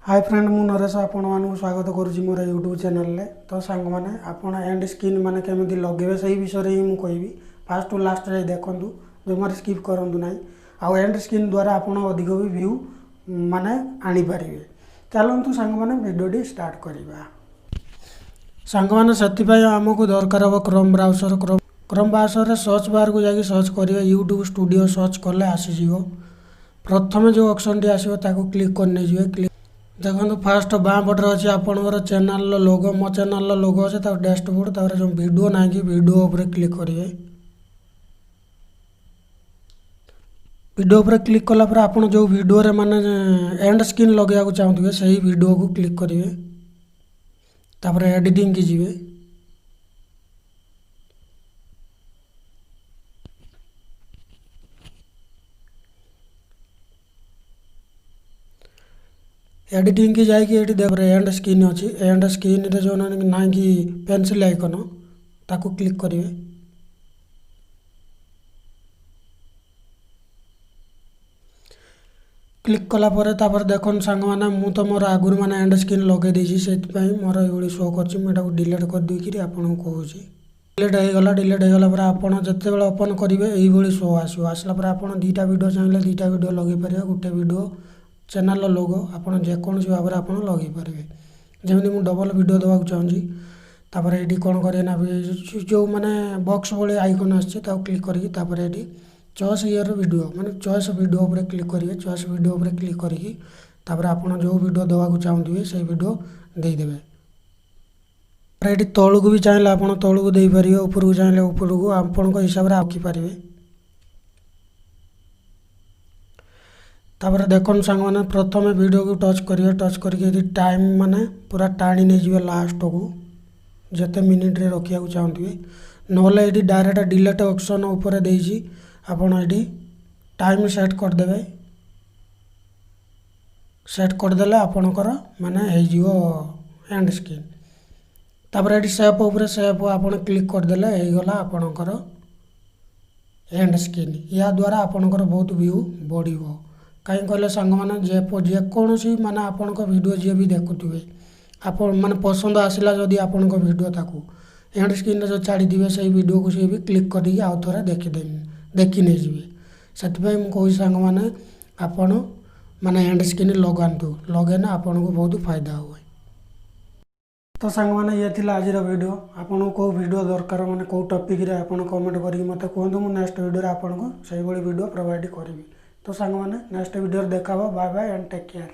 Hi friend मु नरेश आपण मानू स्वागत करुच्ची मोर यूट्यूब चैनल ले। तो सांग मैंने आपण एंड स्किन माने केमिति लगेबे सही विषय ही मु कहबी। फास्ट टू लास्ट रे देखंतु जमार स्किप करंतु नाही। आ एंड स्किन द्वारा आपण अधिक भी व्यू माने आनी परिबे। चलंतु सांग माने वीडियो स्टार्ट करिबा। सांग माने सति पय हमकु दरकार हो क्रोम ब्राउजर रे सर्च बार को जाके सर्च करिवे यूट्यूब स्टूडियो सर्च करले आसी जीवो। प्रथम जो ऑप्शन टी आसीबो ताको क्लिक करने जीवे। देखो फास्ट बाँ पटे अच्छे आपंकर चैनल लोगो मो चैनल लोगो अच्छे डैशबोर्ड तापर जो वीडियो ना कि वीडियो ऊपर क्लिक करेंगे। वीडियो ऊपर क्लिक कला पर आप जो वीडियो रे माने एंड स्किन लगे चाहते सही वीडियो को क्लिक करेंगे। तापर एडिटिंग की जीवे। एडिटिंग की जाए कि देख एंड स्किन अच्छी एंड स्किन रे जो ना कि पेंसिल आइकन ताको क्लिक करेंगे। क्लिक कला परे तापर देखन सांग माने मु तो मोर आगुर माने एंड स्किन लगे देछि सेति पई मोर एवडी शो करछि। मैं ताको डिलीट कर दई कि आपन को कहूछि डिलीट हे गला पर आपन जते बेला ओपन करिवे एही भली शो आसो। आसला पर आपन दीटा वीडियो चाहिले दीटा वीडियो लगे परिबे। गुटे वीडियो चैनल लोगो आपन जे कोनसी भाबरे आपन लगे पारिबे। जेमि मु डबल वीडियो देबाक चाहूँगी तापर एटी कोन करे ना जो माने बॉक्स वाले आइकन आछे ताको क्लिक करिकि तापर एटी चॉइस ईयर वीडियो माने चॉइस वीडियो ऊपर क्लिक करिवे। चॉइस वीडियो ऊपर क्लिक करिकि तापर आपन जो वीडियो देबाक चाहूँथिबे सेही वीडियो देई देबे। तापर एटी तळुकु भी चाहिले आपन तळुकु देई परिबे ऊपर को चाहिले ऊपर को आपन को हिसाब रे आकी परिबे। तापर देखन सांग माने प्रथम वीडियो को टच करिए। टच करके टाइम माने पूरा टाणी नहीं जीवे लास्ट को जते मिनिट रे रखिया को चाहथिबे। नले एटी डायरेक्ट डिलीट ऑप्शन ऊपर देइछि आपन एटी टाइम सेट कर देबे। सेट कर देले आपनकर माने हे जीवो एंड स्किन। तापर एटी सेव ऊपर सेव आपन क्लिक कर देले हे गला आपनकर एंड स्किन। या द्वारा आपनकर बहुत व्यू बढ़िबो। कहीं कहले सांग माने जेकोसी माने आपन को वीडियो जे भी देखुथिबे आपन माने पसंद आसिला जदि आपन को वीडियो ताकू एंड स्क्रीन रे जो छाड़ी दिबे सही वीडियो को से भी क्लिक करी आउ थोड़ा देखि नै जिवे। सेति पय मु कोइ सांग माने आपन माने एंड स्क्रीन लगांतु लगेना आपन को बहुत फायदा होय। तो सांग माने ये थिला आज रो वीडियो। आपन को वीडियो दरकार माने को टॉपिक रे आपन कमेंट करी मते कहंतु मु नेक्स्ट वीडियो रे आपन को सही बड़ी वीडियो प्रोवाइड करबी। तो सांग माने नेक्स्ट वीडियो देखा। Bye bye and take care.